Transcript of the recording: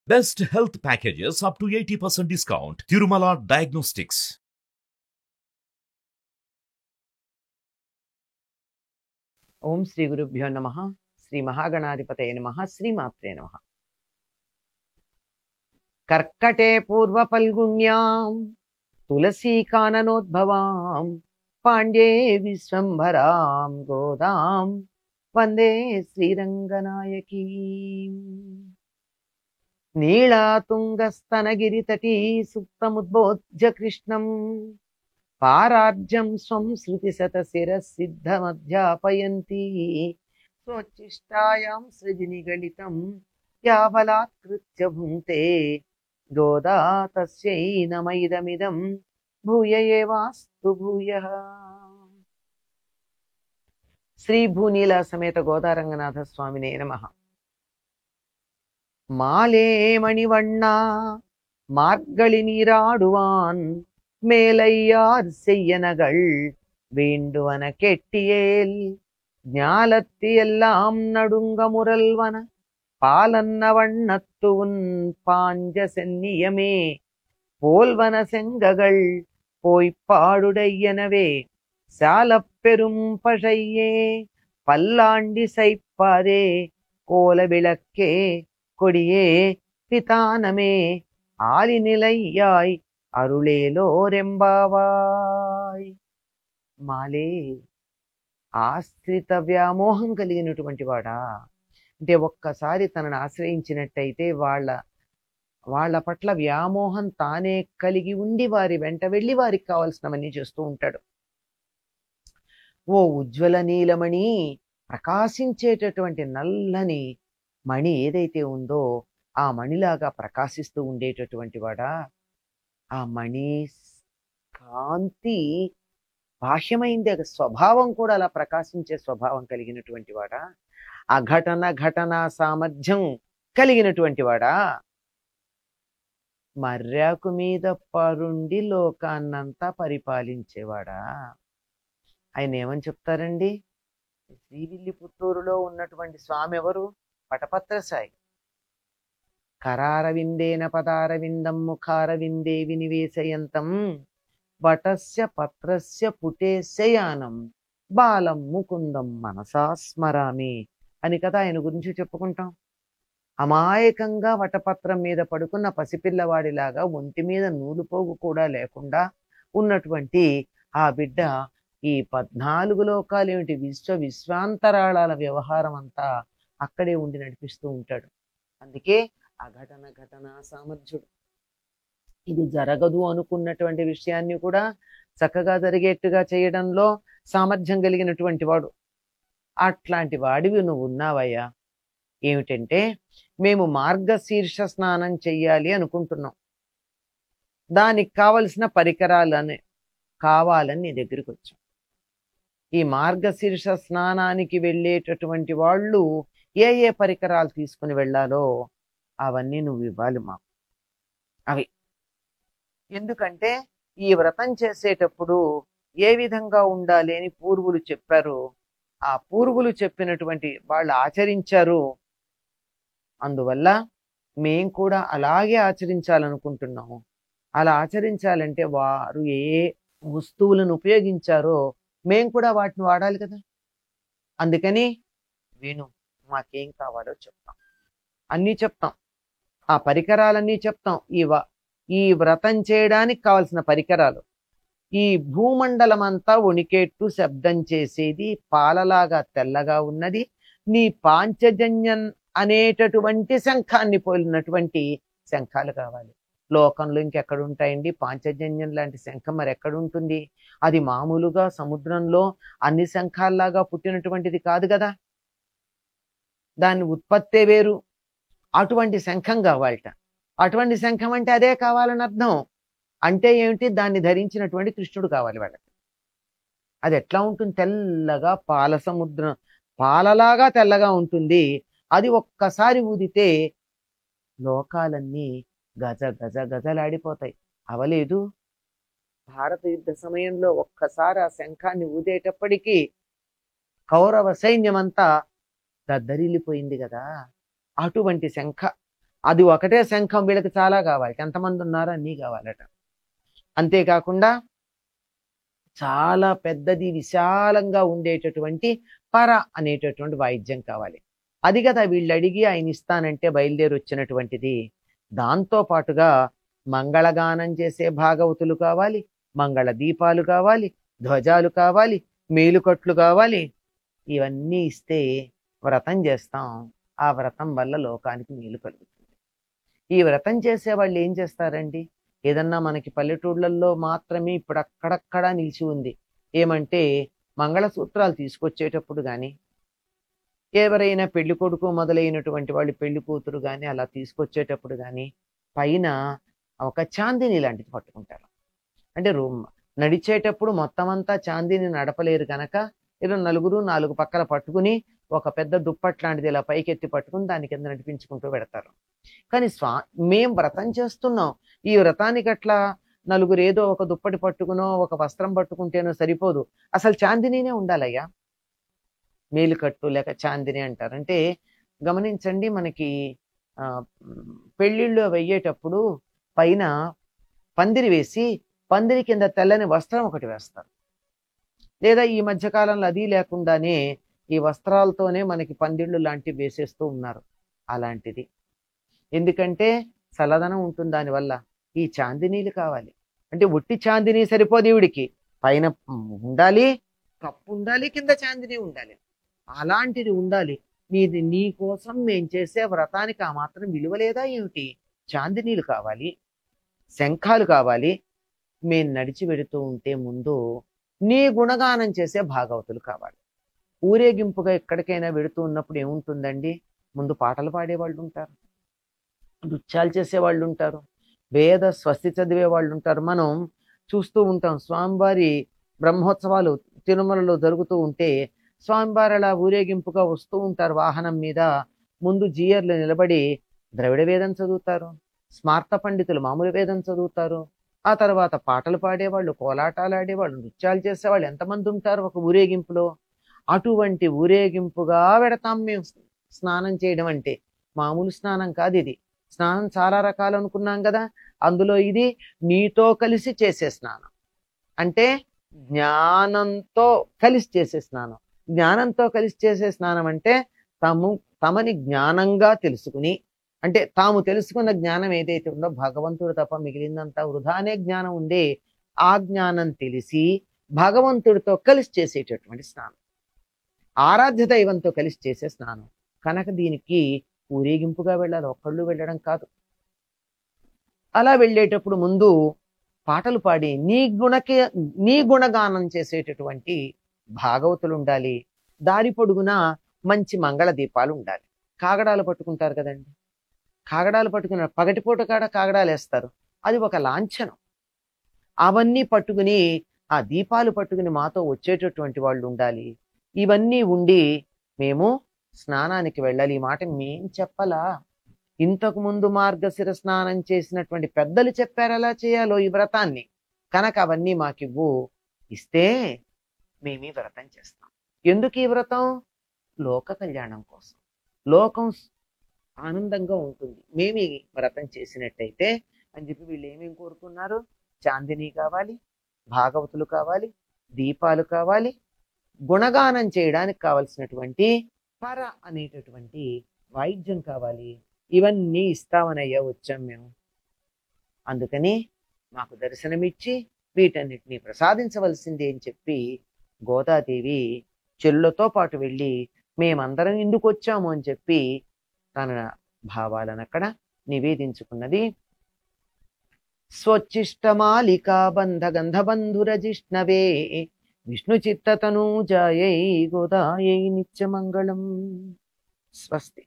Best health packages up to 80% discount. Tirumala Diagnostics. ఓం శ్రీ గురుభ్యో నమః. శ్రీ మహాగణాధిపతయ నమః. శ్రీమాత్రే నమః. కర్కటే పూర్వ ఫల్గుణ్యాం తులసీకాననోద్భవాం పాండ్యే విశ్వంభరాం గోదాం వందే శ్రీరంగనాయకీ. నీళాతుంగస్తనగిరితటీ సుప్తముద్బోధ్య కృష్ణం పారార్జం స్వం శృతిశతశిరసిద్ధమధ్యాపయంతి స్వోచ్ఛిష్టాయాం సృజినిగళితం యాబలాత్కృత్య భుంక్తే గోదా తస్యై నమైదమిదం భూయ ఏవాస్తు భూయః. శ్రీ భూనీల సమేత గోదారంగనాథ స్వామినే నమః. మాలే మణివண்ணా మార్గళి நீராடுவான் மேலையார் செய்யனகள் வேண்டுவன கெட்டியேல் ஞாலத்தி எல்லாம் நடுங்க முரல்வன பாலன்ன வண்ணத்து உன் பாஞ்ச சென்னியமே போல்வன செங்ககள் போய்ப்பாடுடையனவே சாலப் பெரும் பழையே பல்லாண்டி சைப்பாதே கோல விளக்கே கொடியே பிதானமே ஆலிநிலையாய் అరుళేలోరెంబావాయ్. మాలే ఆశ్రిత వ్యామోహం కలిగినటువంటి వాడా, అంటే ఒక్కసారి తనను ఆశ్రయించినట్టయితే వాళ్ళ పట్ల వ్యామోహం తానే కలిగి ఉండి వారి వెంట వెళ్ళి వారికి కావలసినవన్నీ చేస్తూ ఉంటాడు. ఓ ఉజ్వల నీలమణి, ప్రకాశించేటటువంటి నల్లని మణి ఏదైతే ఉందో ఆ మణిలాగా ప్రకాశిస్తూ ఉండేటటువంటి వాడా, ఆ మణి కాంతి బాహ్యమైంది, స్వభావం కూడా అలా ప్రకాశించే స్వభావం కలిగినటువంటి వాడా, అఘటన ఘటన సామర్థ్యం కలిగినటువంటి వాడా, మర్యాకు మీద పరుండి లోకాన్నంతా పరిపాలించేవాడా. ఆయన ఏమని చెప్తారండి? శ్రీవిల్లిపుత్తూరులో ఉన్నటువంటి స్వామి ఎవరు? పటపత్రసాయి. కరారవిందేన పదారవిందం ముఖారవిందే వినివేశయంతం వటస్య పత్రస్య పుటేశయానం బాలం ముకుందం మనసా స్మరామి అని కదా ఆయన గురించి చెప్పుకుంటాం. అమాయకంగా వటపత్రం మీద పడుకున్న పసిపిల్లవాడిలాగా ఒంటి మీద నూలుపోగు కూడా లేకుండా ఉన్నటువంటి ఆ బిడ్డ ఈ 14 లోకాలు ఏమిటి, విశ్వాంతరాళాల వ్యవహారం అంతా అక్కడే ఉండి నడిపిస్తూ ఉంటాడు. అందుకే అఘటన ఘటన సామర్థ్యుడు. ఇది జరగదు అనుకున్నటువంటి విషయాన్ని కూడా చక్కగా జరిగేట్టుగా చేయడంలో సామర్థ్యం కలిగినటువంటి వాడు. అట్లాంటి వాడివి నువ్వు ఉన్నావయ్యా. ఏమిటంటే, మేము మార్గశీర్ష స్నానం చెయ్యాలి అనుకుంటున్నాం, దానికి కావలసిన పరికరాలని కావాలని నీ దగ్గరికి వచ్చాం. ఈ మార్గశీర్ష స్నానానికి వెళ్ళేటటువంటి వాళ్ళు ఏ ఏ పరికరాలు తీసుకుని వెళ్ళాలో అవన్నీ నువ్వు ఇవ్వాలి మాకు. అవి ఎందుకంటే ఈ వ్రతం చేసేటప్పుడు ఏ విధంగా ఉండాలి అని పూర్వులు చెప్పారు. ఆ పూర్వులు చెప్పినటువంటి వాళ్ళు ఆచరించారు. అందువల్ల మేం కూడా అలాగే ఆచరించాలనుకుంటున్నాము. అలా ఆచరించాలంటే వారు ఏ వస్తువులను ఉపయోగించారో మేం కూడా వాటిని వాడాలి కదా. అందుకని విను, మాకేం కావాలో చెప్తాం, అన్నీ చెప్తాం, ఆ పరికరాలన్నీ చెప్తాం. ఈ వ్రతం చేయడానికి కావలసిన పరికరాలు, ఈ భూమండలం అంతా వణికేట్టు శబ్దం చేసేది, పాలలాగా తెల్లగా ఉన్నది, నీ పాంచజన్యం అనేటటువంటి శంఖాన్ని పోలినటువంటి శంఖాలు కావాలి. లోకంలో ఇంకెక్కడ ఉంటాయండి పాంచజన్యం లాంటి శంఖం? మరి ఎక్కడ ఉంటుంది? అది మామూలుగా సముద్రంలో అన్ని శంఖాల్లాగా పుట్టినటువంటిది కాదు కదా, దాని ఉత్పత్తే వేరు. అటువంటి శంఖం కావాలట. అటువంటి శంఖం అంటే అదే కావాలని అర్థం. అంటే ఏమిటి? దాన్ని ధరించినటువంటి కృష్ణుడు కావాలి వాళ్ళకి. అది ఎట్లా ఉంటుంది? తెల్లగా పాలలాగా తెల్లగా ఉంటుంది. అది ఒక్కసారి ఊదితే లోకాలన్నీ గజ గజ గజలాడిపోతాయి. అవలేదు, భారత యుద్ధ సమయంలో ఒక్కసారి ఆ శంఖాన్ని ఊదేటప్పటికీ కౌరవ సైన్యమంతా దద్దరిల్లిపోయింది కదా. అటువంటి శంఖ అది ఒకటే శంఖం వీళ్ళకి చాలా కావాలి, ఎంతమంది ఉన్నారో అన్నీ కావాలట. అంతేకాకుండా చాలా పెద్దది విశాలంగా ఉండేటటువంటి పర అనేటటువంటి వాయిద్యం కావాలి. అది కదా వీళ్ళు అడిగి ఆయన ఇస్తానంటే బయలుదేరి వచ్చినటువంటిది. దాంతో పాటుగా మంగళగానం చేసే భాగవతులు కావాలి, మంగళ దీపాలు కావాలి, ధ్వజాలు కావాలి, మేలుకట్లు కావాలి. ఇవన్నీ ఇస్తే వ్రతం చేస్తాం. ఆ వ్రతం వల్ల లోకానికి మేలు కలుగుతుంది. ఈ వ్రతం చేసే వాళ్ళు ఏం చేస్తారండి? ఏదన్నా మనకి పల్లెటూళ్ళల్లో మాత్రమే ఇప్పుడు అక్కడక్కడా నిలిచి ఉంది. ఏమంటే మంగళసూత్రాలు తీసుకొచ్చేటప్పుడు కానీ, ఎవరైనా పెళ్లి కొడుకు మొదలైనటువంటి వాళ్ళు పెళ్లి కూతురు కానీ అలా తీసుకొచ్చేటప్పుడు కానీ పైన ఒక చాందిని లాంటిది పట్టుకుంటారు. అంటే నడిచేటప్పుడు మొత్తం అంతా చాందిని నడపలేరు కనుక ఏదో నలుగురు నాలుగు పక్కల పట్టుకుని ఒక పెద్ద దుప్పట్ లాంటిది ఇలా పైకెత్తి పట్టుకుని దాని కింద నడిపించుకుంటూ పెడతారు. కానీ మేం వ్రతం చేస్తున్నాం. ఈ వ్రతానికి అట్లా నలుగురు ఏదో ఒక దుప్పటి పట్టుకునో ఒక వస్త్రం పట్టుకుంటేనో సరిపోదు, అసలు చాందినీనే ఉండాలయ్యా. మేలుకట్టు లేక చాందిని అంటారు. అంటే గమనించండి, మనకి పెళ్ళిళ్ళు వెయ్యేటప్పుడు పైన పందిరి వేసి పందిరి కింద తెల్లని వస్త్రం ఒకటి వేస్తారు. లేదా ఈ మధ్యకాలంలో అది లేకుండానే ఈ వస్త్రాలతోనే మనకి పందిళ్ళు లాంటివి వేసేస్తూ ఉన్నారు. అలాంటిది ఎందుకంటే చల్లదనం ఉంటుంది దానివల్ల. ఈ చాందినీలు కావాలి. అంటే ఒట్టి చాందిని సరిపోదు, ఈవిడికి పైన ఉండాలి, కప్పు ఉండాలి, కింద చాందిని ఉండాలి. అలాంటిది ఉండాలి. నీ కోసం మేం చేసే వ్రతానికి ఆ మాత్రం విలువ లేదా ఏమిటి? చాందినీలు కావాలి, శంఖాలు కావాలి. మేము నడిచి వెడుతూ ఉంటే ముందు నీ గుణగానం చేసే భాగవతులు కావాలి. ఊరేగింపుగా ఎక్కడికైనా వెడుతూ ఉన్నప్పుడు ఏముంటుందండి? ముందు పాటలు పాడేవాళ్ళు ఉంటారు, నృత్యాలు చేసేవాళ్ళు ఉంటారు, వేద స్వస్తి చదివే వాళ్ళు ఉంటారు. మనం చూస్తూ ఉంటాం, స్వామివారి బ్రహ్మోత్సవాలు తిరుమలలో జరుగుతూ ఉంటే స్వామివారు అలా ఊరేగింపుగా వస్తూ ఉంటారు వాహనం మీద. ముందు జీయర్లు నిలబడి ద్రవిడ వేదం చదువుతారు, స్మార్త పండితులు మామూలు వేదం చదువుతారు. ఆ తర్వాత పాటలు పాడేవాళ్ళు, కోలాటాలు ఆడేవాళ్ళు, నృత్యాలు చేసేవాళ్ళు ఎంతమంది ఉంటారు ఒక ఊరేగింపులో. అటువంటి ఊరేగింపుగా పెడతాం మేము స్నానం చేయడం అంటే. మామూలు స్నానం కాదు ఇది. స్నానం చాలా రకాలు అనుకున్నాం కదా, అందులో ఇది నీతో కలిసి చేసే స్నానం. అంటే జ్ఞానంతో కలిసి చేసే స్నానం. జ్ఞానంతో కలిసి చేసే స్నానం అంటే తమని జ్ఞానంగా తెలుసుకుని, అంటే తాము తెలుసుకున్న జ్ఞానం ఏదైతే ఉందో భగవంతుడు తప్ప మిగిలిందంతా వృధా అనే జ్ఞానం ఉండే, ఆ జ్ఞానం తెలిసి భగవంతుడితో కలిసి చేసేటటువంటి స్నానం, ఆరాధ్య దైవంతో కలిసి చేసే స్నానం కనుక దీనికి ఊరేగింపుగా వెళ్ళాలి, ఒక్కళ్ళు వెళ్ళడం కాదు. అలా వెళ్ళేటప్పుడు ముందు పాటలు పాడి నీ గుణగానం చేసేటటువంటి భాగవతులు ఉండాలి. దారి పొడుగునా మంచి మంగళ దీపాలు ఉండాలి. కాగడాలు పట్టుకుంటారు కదండి, కాగడాలు పట్టుకున్న పగటిపూట కాడ కాగడాలు వేస్తారు, అది ఒక లాంఛనం. అవన్నీ పట్టుకుని ఆ దీపాలు పట్టుకుని మాతో వచ్చేటటువంటి వాళ్ళు ఉండాలి. ఇవన్నీ ఉండి మేము స్నానానికి వెళ్ళాలి. ఈ మాట మేం చెప్పలా, ఇంతకు ముందు మార్గశిర స్నానం చేసినటువంటి పెద్దలు చెప్పారు ఎలా చేయాలో ఈ వ్రతాన్ని. కనుక అవన్నీ మాకివ్వు, ఇస్తే మేము ఈ వ్రతం చేస్తాం. ఎందుకు ఈ వ్రతం? లోక కళ్యాణం కోసం, లోకం ఆనందంగా ఉంటుంది మేము ఈ వ్రతం చేసినట్టయితే అని చెప్పి వీళ్ళు ఏమేమి కోరుకున్నారు? చాందిని కావాలి, భాగవతులు కావాలి, దీపాలు కావాలి, గుణగానం చేయడానికి కావలసినటువంటి పర అనేటటువంటి వాయిద్యం కావాలి. ఇవన్నీ ఇస్తామనయ్యా వచ్చాం మేము. అందుకని మాకు దర్శనమిచ్చి వీటన్నిటిని ప్రసాదించవలసింది అని చెప్పి గోదాదేవి చెల్లుతో పాటు వెళ్ళి మేమందరం ఎందుకు వచ్చాము అని చెప్పి తన భావాలను అక్కడ నివేదించుకున్నది. స్వచ్చిష్టమాలికా బంధ గంధబంధురజిష్ణవే విష్ణు చిత్తతనూజాయై గోదాయై నిత్యమంగళం. స్వస్తి.